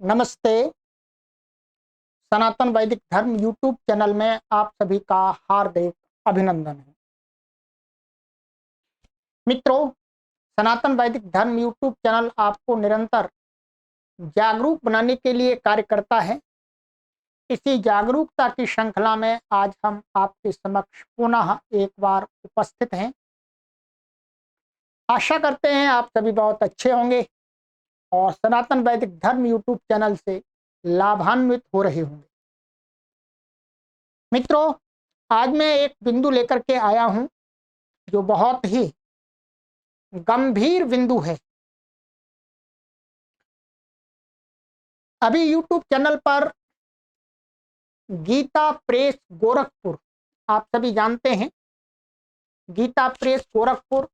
नमस्ते। सनातन वैदिक धर्म यूट्यूब चैनल में आप सभी का हार्दिक अभिनंदन है। मित्रों, सनातन वैदिक धर्म यूट्यूब चैनल आपको निरंतर जागरूक बनाने के लिए कार्य करता है। इसी जागरूकता की श्रृंखला में आज हम आपके समक्ष पुनः एक बार उपस्थित हैं। आशा करते हैं आप सभी बहुत अच्छे होंगे और सनातन वैदिक धर्म यूट्यूब चैनल से लाभान्वित हो रहे होंगे। मित्रों, आज मैं एक बिंदु लेकर के आया हूं जो बहुत ही गंभीर बिंदु है। अभी यूट्यूब चैनल पर गीता प्रेस गोरखपुर, आप सभी जानते हैं, गीता प्रेस गोरखपुर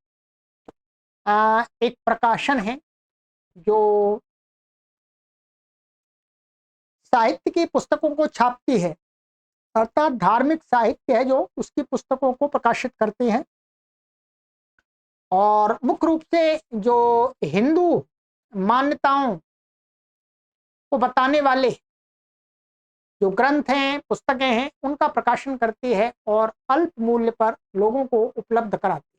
एक प्रकाशन है जो साहित्य की पुस्तकों को छापती है, अर्थात धार्मिक साहित्य है जो उसकी पुस्तकों को प्रकाशित करती है। और मुख्य रूप से जो हिंदू मान्यताओं को बताने वाले जो ग्रंथ हैं, पुस्तकें हैं, उनका प्रकाशन करती है और अल्प मूल्य पर लोगों को उपलब्ध कराती है।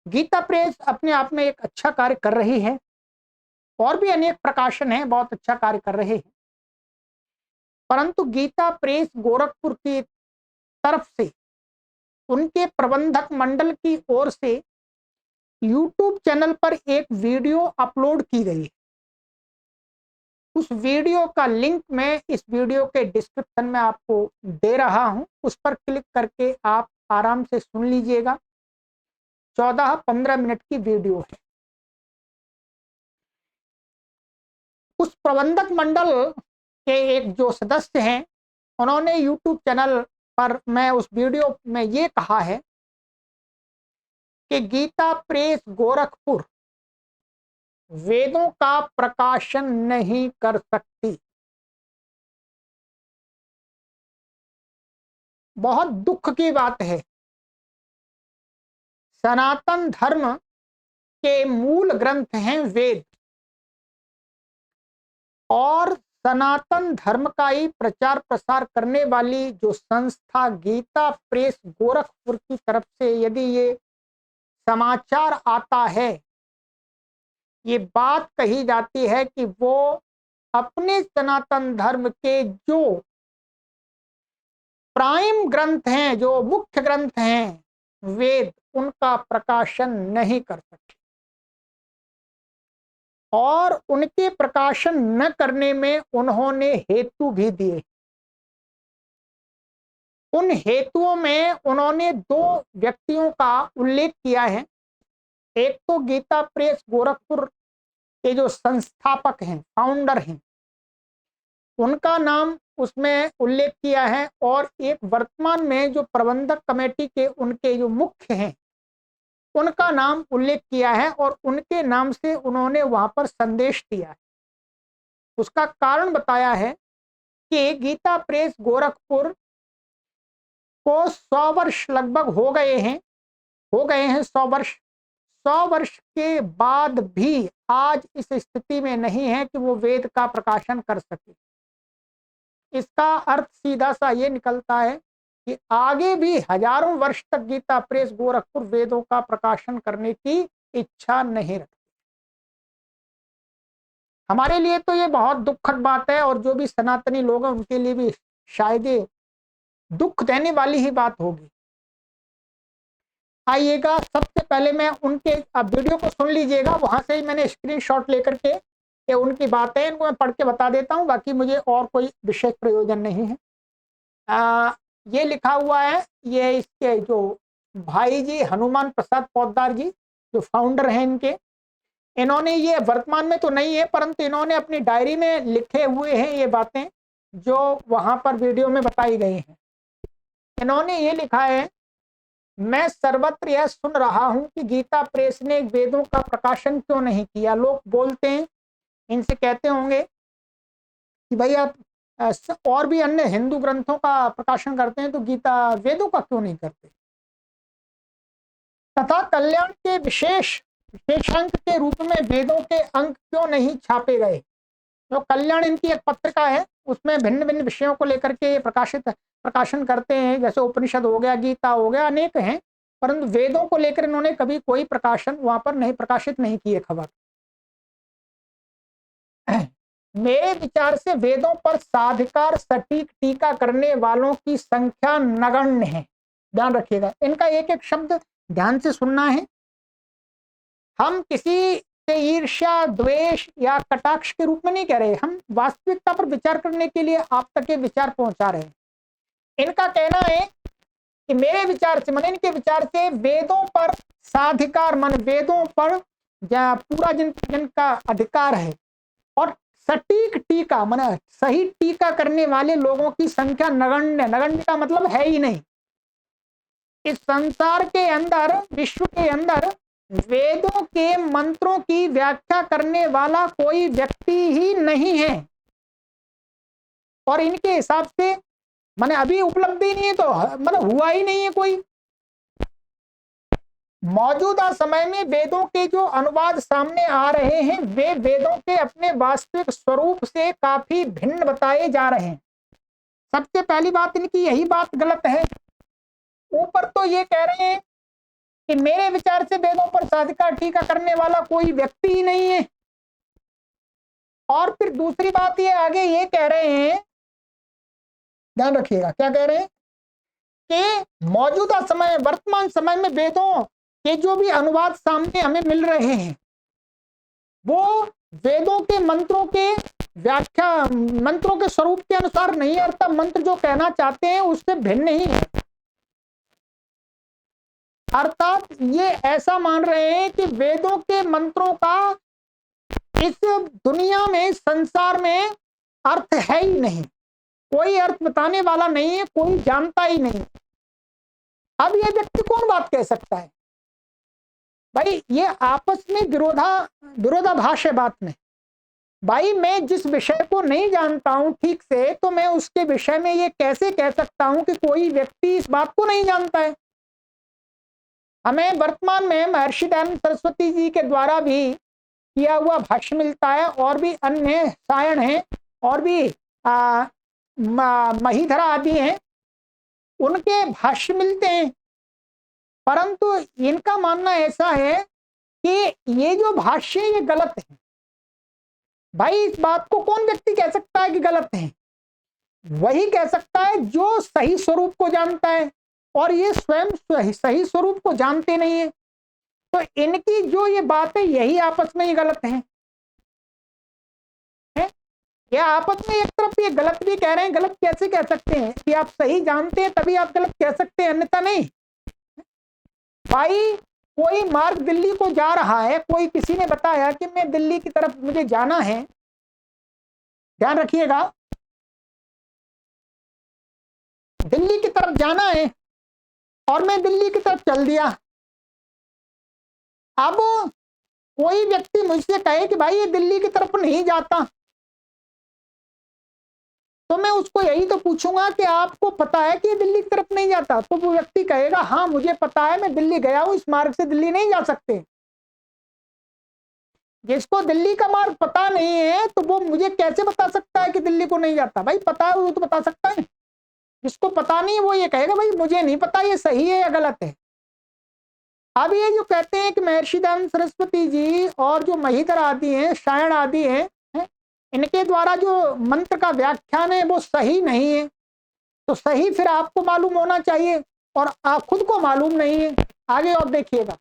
गीता प्रेस अपने आप में एक अच्छा कार्य कर रही है और भी अनेक प्रकाशन हैं, बहुत अच्छा कार्य कर रहे हैं। परंतु गीता प्रेस गोरखपुर की तरफ से, उनके प्रबंधक मंडल की ओर से यूट्यूब चैनल पर एक वीडियो अपलोड की गई है। उस वीडियो का लिंक मैं इस वीडियो के डिस्क्रिप्शन में आपको दे रहा हूं, उस पर क्लिक करके आप आराम से सुन लीजिएगा। 14-15 मिनट की वीडियो है। उस प्रबंधक मंडल के एक जो सदस्य हैं, उन्होंने यूट्यूब चैनल पर मैं उस वीडियो में ये कहा है कि गीता प्रेस गोरखपुर वेदों का प्रकाशन नहीं कर सकती। बहुत दुख की बात है। सनातन धर्म के मूल ग्रंथ हैं वेद, और सनातन धर्म का ही प्रचार प्रसार करने वाली जो संस्था गीता प्रेस गोरखपुर की तरफ से यदि ये समाचार आता है, ये बात कही जाती है कि वो अपने सनातन धर्म के जो प्राइम ग्रंथ हैं, जो मुख्य ग्रंथ हैं वेद, उनका प्रकाशन नहीं कर सकते। और उनके प्रकाशन न करने में उन्होंने हेतु भी दिए। उन हेतुओं में उन्होंने दो व्यक्तियों का उल्लेख किया है। एक तो गीता प्रेस गोरखपुर के जो संस्थापक हैं, फाउंडर हैं, उनका नाम उसमें उल्लेख किया है, और एक वर्तमान में जो प्रबंधक कमेटी के उनके जो मुख्य हैं, उनका नाम उल्लेख किया है, और उनके नाम से उन्होंने वहां पर संदेश दिया है। उसका कारण बताया है कि गीता प्रेस गोरखपुर को 100 वर्ष लगभग हो गए हैं 100 वर्ष के बाद भी आज इस स्थिति में नहीं है कि वो वेद का प्रकाशन कर सके। इसका अर्थ सीधा सा ये निकलता है कि आगे भी हजारों वर्ष तक गीता प्रेस गोरखपुर वेदों का प्रकाशन करने की इच्छा नहीं रखती। हमारे लिए तो ये बहुत दुखद बात है, और जो भी सनातनी लोग हैं उनके लिए भी शायद ये दुख देने वाली ही बात होगी। आइएगा, सबसे पहले मैं उनके, आप वीडियो को सुन लीजिएगा, वहां से ही मैंने स्क्रीनशॉट लेकर के ये उनकी बातें इनको मैं पढ़ के बता देता हूं, बाकी मुझे और कोई विशेष प्रयोजन नहीं है। ये लिखा हुआ है, ये इसके जो भाई जी हनुमान प्रसाद पोद्दार जी जो फाउंडर हैं इनके, इन्होंने ये वर्तमान में तो नहीं है, परंतु इन्होंने अपनी डायरी में लिखे हुए हैं ये बातें जो वहां पर वीडियो में बताई गई हैं। इन्होंने ये लिखा है, मैं सर्वत्र यह सुन रहा हूं कि गीता प्रेस ने वेदों का प्रकाशन क्यों नहीं किया। लोग बोलते हैं, इनसे कहते होंगे कि भाई आप और भी अन्य हिंदू ग्रंथों का प्रकाशन करते हैं तो गीता वेदों का क्यों नहीं करते। तथा कल्याण के विशेषांक के रूप में वेदों के अंक क्यों नहीं छापे गए। जो कल्याण इनकी एक पत्रिका है, उसमें भिन्न भिन्न विषयों को लेकर के प्रकाशन करते हैं, जैसे उपनिषद हो गया, गीता हो गया, अनेक हैं, परंतु वेदों को लेकर इन्होंने कभी कोई प्रकाशन वहां पर नहीं प्रकाशित नहीं किए खबर। मेरे विचार से वेदों पर साधिकार सटीक टीका करने वालों की संख्या नगण्य है। ध्यान रखिएगा, इनका एक एक शब्द ध्यान से सुनना है। हम किसी से ईर्ष्या, द्वेष या कटाक्ष के रूप में नहीं कह रहे, हम वास्तविकता पर विचार करने के लिए आप तक ये विचार पहुंचा रहे हैं। इनका कहना है कि मेरे विचार से, मन इनके विचार से, वेदों पर साधिकार मन वेदों पर पूरा जिनका अधिकार है और सटीक टीका मन सही टीका करने वाले लोगों की संख्या नगण्य, नगण्य का मतलब है ही नहीं। इस संसार के अंदर, विश्व के अंदर वेदों के मंत्रों की व्याख्या करने वाला कोई व्यक्ति ही नहीं है, और इनके हिसाब से माने अभी उपलब्धि नहीं है, तो मतलब हुआ ही नहीं है कोई। मौजूदा समय में वेदों के जो अनुवाद सामने आ रहे हैं, वे वेदों के अपने वास्तविक स्वरूप से काफी भिन्न बताए जा रहे हैं। सबसे पहली बात, इनकी यही बात गलत है। ऊपर तो ये कह रहे हैं कि मेरे विचार से वेदों पर साधिकार टीका करने वाला कोई व्यक्ति ही नहीं है, और फिर दूसरी बात ये आगे ये कह रहे हैं, ध्यान रखिएगा क्या कह रहे हैं, कि मौजूदा समय, वर्तमान समय में वेदों के जो भी अनुवाद सामने हमें मिल रहे हैं, वो वेदों के मंत्रों के व्याख्या, मंत्रों के स्वरूप के अनुसार नहीं, अर्थात मंत्र जो कहना चाहते हैं उससे भिन्न ही है। अर्थात ये ऐसा मान रहे हैं कि वेदों के मंत्रों का इस दुनिया में, संसार में अर्थ है ही नहीं, कोई अर्थ बताने वाला नहीं है, कोई जानता ही नहीं। अब ये व्यक्ति कौन बात कह सकता है भाई? ये आपस में विरोधाभास है बात में। भाई मैं जिस विषय को नहीं जानता हूं ठीक से, तो मैं उसके विषय में ये कैसे कह सकता हूं कि कोई व्यक्ति इस बात को नहीं जानता है? हमें वर्तमान में महर्षि दयानंद सरस्वती जी के द्वारा भी किया हुआ भाष्य मिलता है, और भी अन्य सायण हैं, और भी महीधरा आदि हैं, उनके भाष्य मिलते हैं। परंतु इनका मानना ऐसा है कि ये जो भाष्य ये गलत है। भाई इस बात को कौन व्यक्ति कह सकता है कि गलत है? वही कह सकता है जो सही स्वरूप को जानता है, और ये स्वयं सही स्वरूप को जानते नहीं है। तो इनकी जो ये बात है, यही आपस में ही गलत है। या आपस में एक तरफ ये गलत भी कह रहे हैं। गलत कैसे कह सकते हैं कि आप सही जानते हैं तभी आप गलत कह सकते हैं, अन्यथा नहीं। भाई कोई मार्ग दिल्ली को जा रहा है, कोई किसी ने बताया कि मैं दिल्ली की तरफ मुझे जाना है, ध्यान रखिएगा, दिल्ली की तरफ जाना है, और मैं दिल्ली की तरफ चल दिया। अब कोई व्यक्ति मुझसे कहे कि भाई ये दिल्ली की तरफ नहीं जाता, तो मैं उसको यही तो पूछूंगा कि आपको पता है कि ये दिल्ली की तरफ नहीं जाता? तो वो व्यक्ति कहेगा हाँ मुझे पता है, मैं दिल्ली गया हूं, इस मार्ग से दिल्ली नहीं जा सकते। जिसको दिल्ली का मार्ग पता नहीं है, तो वो मुझे कैसे बता सकता है कि दिल्ली को नहीं जाता? भाई पता है वो तो बता सकता है, जिसको पता नहीं वो ये कहेगा भाई मुझे नहीं पता ये सही है या गलत है। अब ये जो कहते हैं कि महर्षि दयानंद सरस्वती जी और जो महीधर आदि हैं, सायण आदि हैं, इनके द्वारा जो मंत्र का व्याख्यान है वो सही नहीं है, तो सही फिर आपको मालूम होना चाहिए, और आप खुद को मालूम नहीं है। आगे और देखिएगा,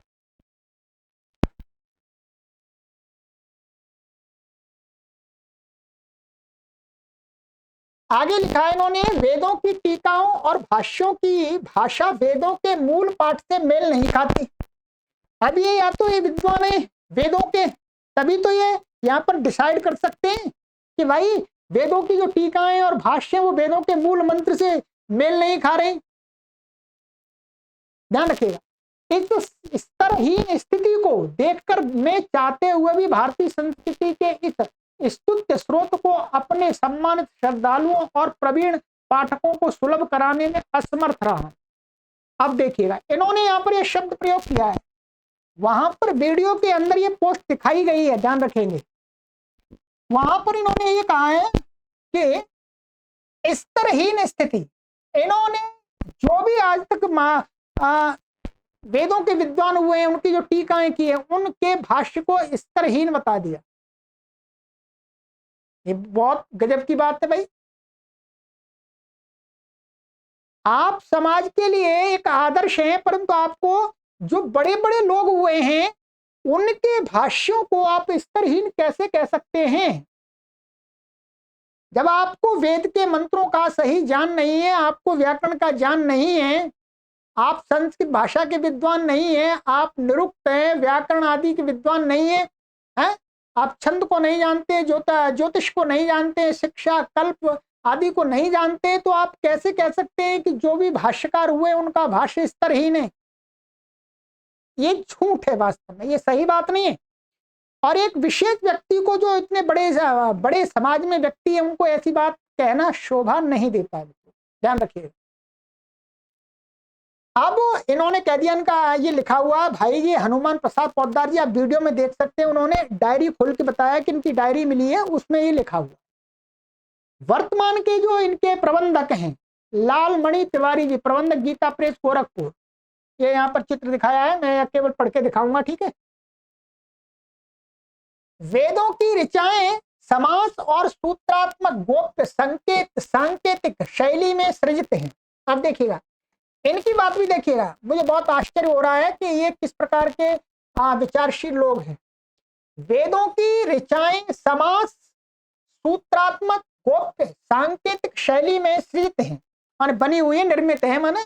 आगे लिखा है इन्होंने, वेदों की टीकाओं और भाष्यों की भाषा वेदों के मूल पाठ से मेल नहीं खाती। अब ये या तो ये विद्वान है वेदों के, तभी तो ये यहाँ पर डिसाइड कर सकते हैं कि भाई वेदों की जो टीकाएं और भाष्य वो वेदों के मूल मंत्र से मेल नहीं खा रहे। ध्यान रखिएगा, इस स्तरहीन स्थिति को देखकर मैं चाहते हुए भी भारतीय संस्कृति के इस स्तुत्य स्रोत को अपने सम्मानित श्रद्धालुओं और प्रवीण पाठकों को सुलभ कराने में असमर्थ रहा। अब देखिएगा, इन्होंने यहाँ पर यह शब्द प्रयोग किया है, वहां पर वीडियो के अंदर ये पोस्ट दिखाई गई है, ध्यान रखेंगे। वहां पर इन्होंने ये कहा है कि स्तरहीन स्थिति, इन्होंने जो भी आज तक वेदों के विद्वान हुए हैं, उनकी जो टीकाएं की है, उनके भाष्य को स्तरहीन बता दिया। ये बहुत गजब की बात है भाई। आप समाज के लिए एक आदर्श हैं, परंतु आपको जो बड़े बड़े लोग हुए हैं उनके भाष्यों को आप स्तरहीन कैसे कह सकते हैं? जब आपको वेद के मंत्रों का सही ज्ञान नहीं है, आपको व्याकरण का ज्ञान नहीं है, आप संस्कृत भाषा के विद्वान नहीं है, आप निरुक्त हैं, व्याकरण आदि के विद्वान नहीं है, हैं? आप छंद को नहीं जानते, ज्योतिष को नहीं जानते, शिक्षा कल्प आदि को नहीं जानते, तो आप कैसे कह सकते हैं कि जो भी भाष्यकार हुए उनका भाष्य स्तरहीन है? ये झूठ है, वास्तव में ये सही बात नहीं है। और एक विशेष व्यक्ति को, जो इतने बड़े बड़े समाज में व्यक्ति है, उनको ऐसी बात कहना शोभा नहीं देता है, ध्यान रखिए। अब इन्होंने कह दिया, इनका ये लिखा हुआ भाई जी हनुमान प्रसाद पोद्दार जी, आप वीडियो में देख सकते हैं, उन्होंने डायरी खोल के बताया कि इनकी डायरी मिली है, उसमें ये लिखा हुआ। वर्तमान के जो इनके प्रबंधक हैं लालमणि तिवारी जी, प्रबंधक गीता प्रेस गोरखपुर, ये यहाँ पर चित्र दिखाया है, मैं केवल पढ़ के दिखाऊंगा, ठीक है। वेदों की ऋचाएं समास और सूत्रात्मक गोप्य संकेत सांकेतिक शैली में सृजित हैं। अब देखिएगा, इनकी बात भी देखिएगा, मुझे बहुत आश्चर्य हो रहा है कि ये किस प्रकार के विचारशील लोग हैं। वेदों की ऋचाएं समास सूत्रात्मक गोप्य सांकेतिक शैली में सृजित हैं, माने बनी हुई है, निर्मित है, माने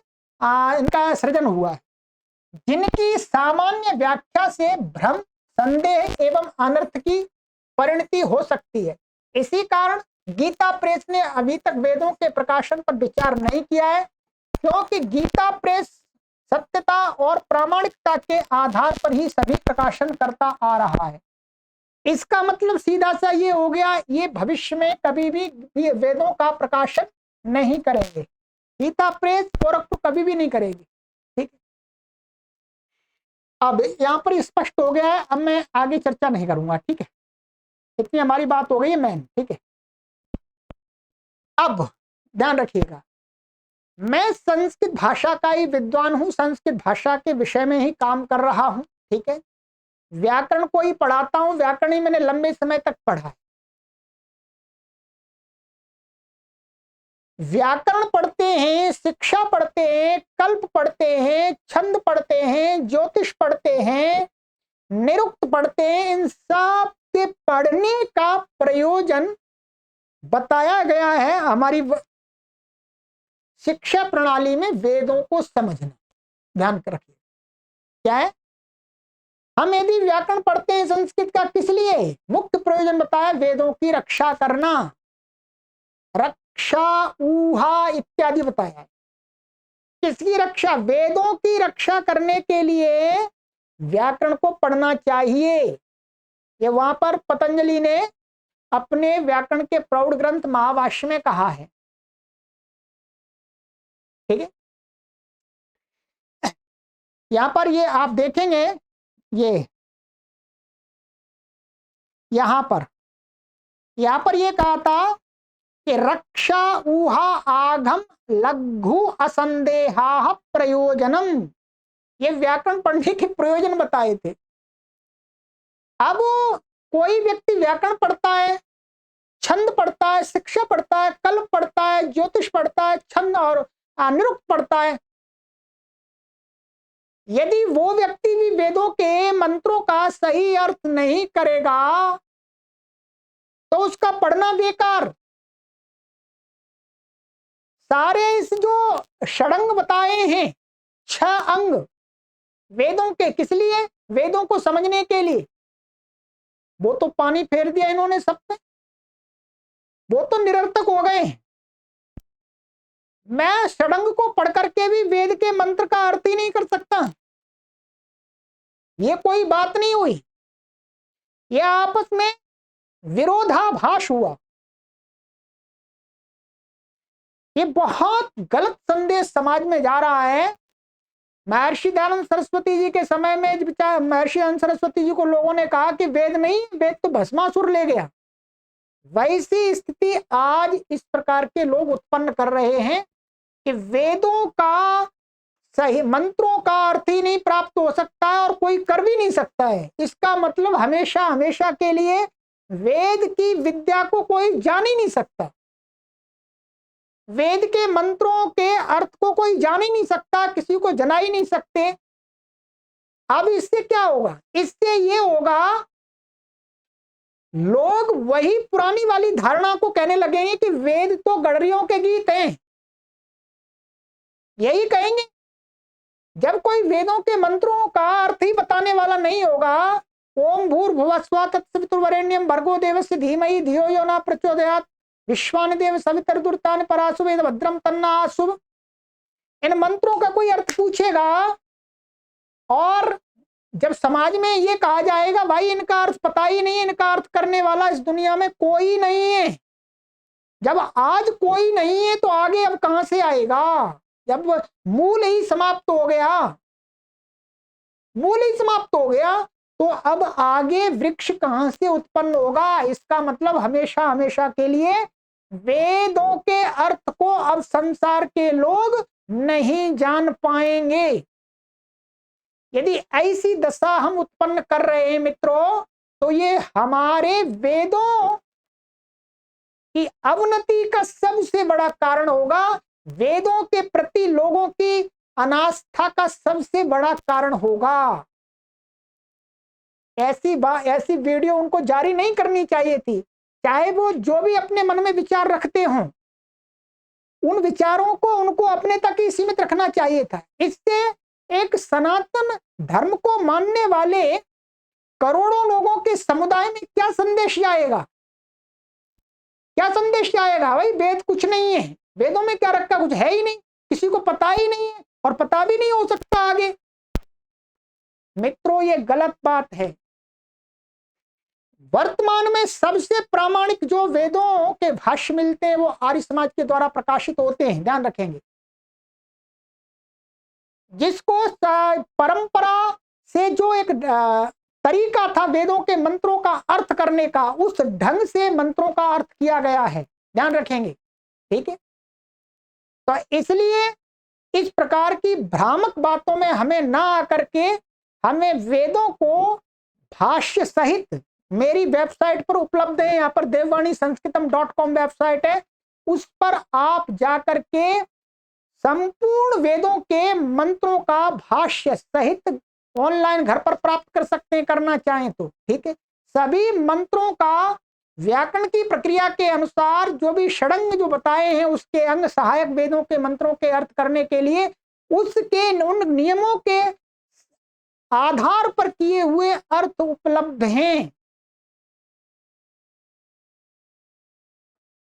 इनका सृजन हुआ है, जिनकी सामान्य व्याख्या से भ्रम, संदेह एवं अनर्थ की परिणति हो सकती है। इसी कारण गीता प्रेस ने अभी तक वेदों के प्रकाशन पर विचार नहीं किया है, क्योंकि गीता प्रेस सत्यता और प्रामाणिकता के आधार पर ही सभी प्रकाशन करता आ रहा है। इसका मतलब सीधा सा ये हो गया, ये भविष्य में कभी भी वेदों का प्रकाशन नहीं करेंगे, गीता प्रेस गोरखपुर कभी भी नहीं करेगी, ठीक है। अब यहाँ पर स्पष्ट हो गया है, अब मैं आगे चर्चा नहीं करूंगा, ठीक है, इतनी हमारी बात हो गई है मैन, ठीक है। अब ध्यान रखिएगा, मैं संस्कृत भाषा का ही विद्वान हूं, संस्कृत भाषा के विषय में ही काम कर रहा हूं, ठीक है, व्याकरण को ही पढ़ाता हूं, व्याकरण ही मैंने लंबे समय तक पढ़ा है। व्याकरण पढ़ते हैं, शिक्षा पढ़ते हैं, कल्प पढ़ते हैं, छंद पढ़ते हैं, ज्योतिष पढ़ते हैं, निरुक्त पढ़ते हैं, इन सब के पढ़ने का प्रयोजन बताया गया है हमारी शिक्षा प्रणाली में, वेदों को समझना। ध्यान रखिए, क्या है, हम यदि व्याकरण पढ़ते हैं संस्कृत का, किस लिए? मुख्य प्रयोजन बताया, वेदों की रक्षा करना, रक्षा ऊहा इत्यादि बताया है। किसकी रक्षा? वेदों की रक्षा करने के लिए व्याकरण को पढ़ना चाहिए। ये वहां पर पतंजलि ने अपने व्याकरण के प्रौढ़ ग्रंथ महाभाष्य में कहा है, ठीक है। यहां पर ये आप देखेंगे, ये यहां पर ये कहा था कि रक्षा ऊहा आघम लघु असंदेहा प्रयोजनम, ये व्याकरण पढ़ने के प्रयोजन बताए थे। अब कोई व्यक्ति व्याकरण पढ़ता है, छंद पढ़ता है, शिक्षा पढ़ता है, कल्प पढ़ता है, ज्योतिष पढ़ता है, छंद और निरुक्त पढ़ता है, यदि वो व्यक्ति भी वेदों के मंत्रों का सही अर्थ नहीं करेगा तो उसका पढ़ना बेकार। सारे इस जो षडंग बताए हैं, 6 अंग वेदों के, किस लिए? वेदों को समझने के लिए। वो तो पानी फेर दिया इन्होंने सब पे, वो तो निरर्थक हो गए। मैं षडंग को पढ़ करके भी वेद के मंत्र का अर्थ ही नहीं कर सकता, ये कोई बात नहीं हुई, ये आपस में विरोधाभास हुआ। ये बहुत गलत संदेश समाज में जा रहा है। महर्षि दयानंद सरस्वती जी के समय में महर्षि दयानंद सरस्वती जी को लोगों ने कहा कि वेद नहीं, वेद तो भस्मासुर ले गया, वैसी स्थिति आज इस प्रकार के लोग उत्पन्न कर रहे हैं कि वेदों का सही मंत्रों का अर्थ ही नहीं प्राप्त हो सकता है और कोई कर भी नहीं सकता है। इसका मतलब हमेशा हमेशा के लिए वेद की विद्या को कोई जान ही नहीं सकता, वेद के मंत्रों के अर्थ को कोई जान ही नहीं सकता, किसी को जना ही नहीं सकते। अब इससे क्या होगा? इससे ये होगा, लोग वही पुरानी वाली धारणा को कहने लगेंगे कि वेद तो गडरियों के गीत हैं, यही कहेंगे। जब कोई वेदों के मंत्रों का अर्थ ही बताने वाला नहीं होगा, ओम भूर्भुवस्सुवः तत्सवितुर्वरेण्यं भर्गो देवस्य धीमहि धियो यो न प्रचोदयात् विश्वानि देव सवितर्दुर्तानि परासु वेद भद्रम तन्ना शुभ, इन मंत्रों का कोई अर्थ पूछेगा और जब समाज में ये कहा जाएगा भाई इनका अर्थ पता ही नहीं, इनका अर्थ करने वाला इस दुनिया में कोई नहीं है, जब आज कोई नहीं है तो आगे अब कहां से आएगा? जब मूल ही समाप्त हो गया, मूल ही समाप्त हो गया तो अब आगे वृक्ष कहां से उत्पन्न होगा? इसका मतलब हमेशा हमेशा के लिए वेदों के अर्थ को अब संसार के लोग नहीं जान पाएंगे। यदि ऐसी दशा हम उत्पन्न कर रहे हैं मित्रों, तो ये हमारे वेदों की अवनति का सबसे बड़ा कारण होगा, वेदों के प्रति लोगों की अनास्था का सबसे बड़ा कारण होगा। ऐसी वीडियो उनको जारी नहीं करनी चाहिए थी, चाहे वो जो भी अपने मन में विचार रखते हों, उन विचारों को उनको अपने तक ही सीमित रखना चाहिए था। इससे एक सनातन धर्म को मानने वाले करोड़ों लोगों के समुदाय में क्या संदेश जाएगा? क्या संदेश जाएगा? भाई वेद कुछ नहीं है, वेदों में क्या रखा, कुछ है ही नहीं, किसी को पता ही नहीं है और पता भी नहीं हो सकता आगे। मित्रों, ये गलत बात है। वर्तमान में सबसे प्रामाणिक जो वेदों के भाष्य मिलते हैं वो आर्य समाज के द्वारा प्रकाशित होते हैं, ध्यान रखेंगे। जिसको परंपरा से जो एक तरीका था वेदों के मंत्रों का अर्थ करने का, उस ढंग से मंत्रों का अर्थ किया गया है, ध्यान रखेंगे, ठीक है। तो इसलिए इस प्रकार की भ्रामक बातों में हमें ना आकर के हमें वेदों को भाष्य सहित मेरी वेबसाइट पर उपलब्ध है, यहाँ पर devvani-sanskritam.com वेबसाइट है, उस पर आप जाकर के संपूर्ण वेदों के मंत्रों का भाष्य सहित ऑनलाइन घर पर प्राप्त कर सकते हैं, करना चाहें तो, ठीक है। सभी मंत्रों का व्याकरण की प्रक्रिया के अनुसार जो भी षडंग जो बताए हैं, उसके अंग सहायक वेदों के मंत्रों के अर्थ करने के लिए उसके उन नियमों के आधार पर किए हुए अर्थ उपलब्ध हैं।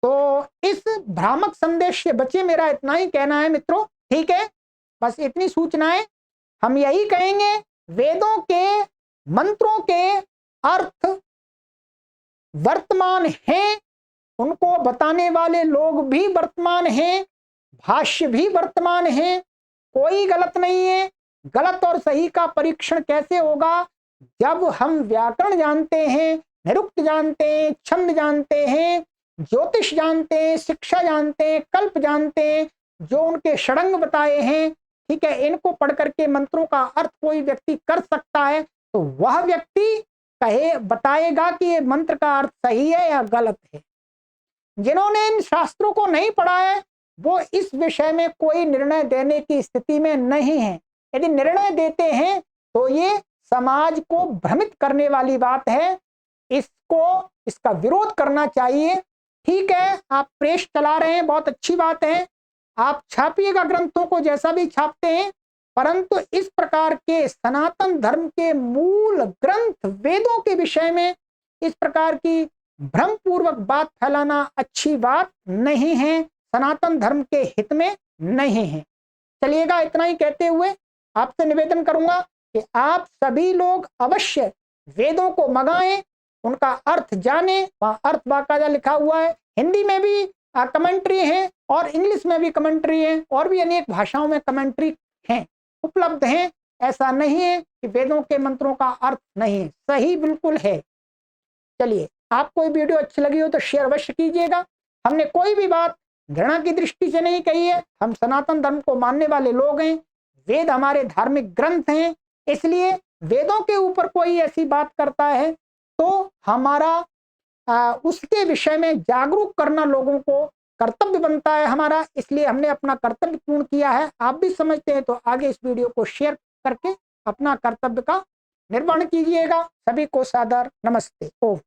तो इस भ्रामक संदेश से बचे, मेरा इतना ही कहना है मित्रों, ठीक है। बस इतनी सूचनाएं हम यही कहेंगे, वेदों के मंत्रों के अर्थ वर्तमान हैं, उनको बताने वाले लोग भी वर्तमान हैं, भाष्य भी वर्तमान हैं, कोई गलत नहीं है। गलत और सही का परीक्षण कैसे होगा? जब हम व्याकरण जानते हैं, निरुक्त जानते हैं, छंद जानते हैं, ज्योतिष जानते हैं, शिक्षा जानते हैं, कल्प जानते हैं, जो उनके षडंग बताए हैं, ठीक है, इनको पढ़ करके मंत्रों का अर्थ कोई व्यक्ति कर सकता है, तो वह व्यक्ति बताएगा कि ये मंत्र का अर्थ सही है या गलत है। जिन्होंने इन शास्त्रों को नहीं पढ़ा है वो इस विषय में कोई निर्णय देने की स्थिति में नहीं है। यदि निर्णय देते हैं तो ये समाज को भ्रमित करने वाली बात है, इसका विरोध करना चाहिए। ठीक है, आप प्रेस चला रहे हैं, बहुत अच्छी बात है, आप छापिएगा ग्रंथों को जैसा भी छापते हैं, परंतु इस प्रकार के सनातन धर्म के मूल ग्रंथ वेदों के विषय में इस प्रकार की भ्रमपूर्वक बात फैलाना अच्छी बात नहीं है, सनातन धर्म के हित में नहीं है। चलिएगा, इतना ही कहते हुए आपसे निवेदन करूंगा कि आप सभी लोग अवश्य वेदों को मंगाएं, उनका अर्थ जाने। वहाँ अर्थ बाकायदा लिखा हुआ है, हिंदी में भी कमेंट्री है और इंग्लिश में भी कमेंट्री है और भी अनेक भाषाओं में कमेंट्री हैं, उपलब्ध हैं। ऐसा नहीं है कि वेदों के मंत्रों का अर्थ नहीं है, सही बिल्कुल है। चलिए। आपको ये वीडियो अच्छी लगी हो तो शेयर अवश्य कीजिएगा। हमने कोई भी बात घृणा की दृष्टि से नहीं कही है। हम सनातन धर्म को मानने वाले लोग हैं। वेद हमारे धार्मिक ग्रंथ हैं, इसलिए वेदों के ऊपर कोई ऐसी बात करता है तो हमारा उसके विषय में जागरूक करना लोगों को कर्तव्य बनता है हमारा। इसलिए हमने अपना कर्तव्य पूर्ण किया है। आप भी समझते हैं तो आगे इस वीडियो को शेयर करके अपना कर्तव्य का निर्वहन कीजिएगा। सभी को सादर नमस्ते। ओम।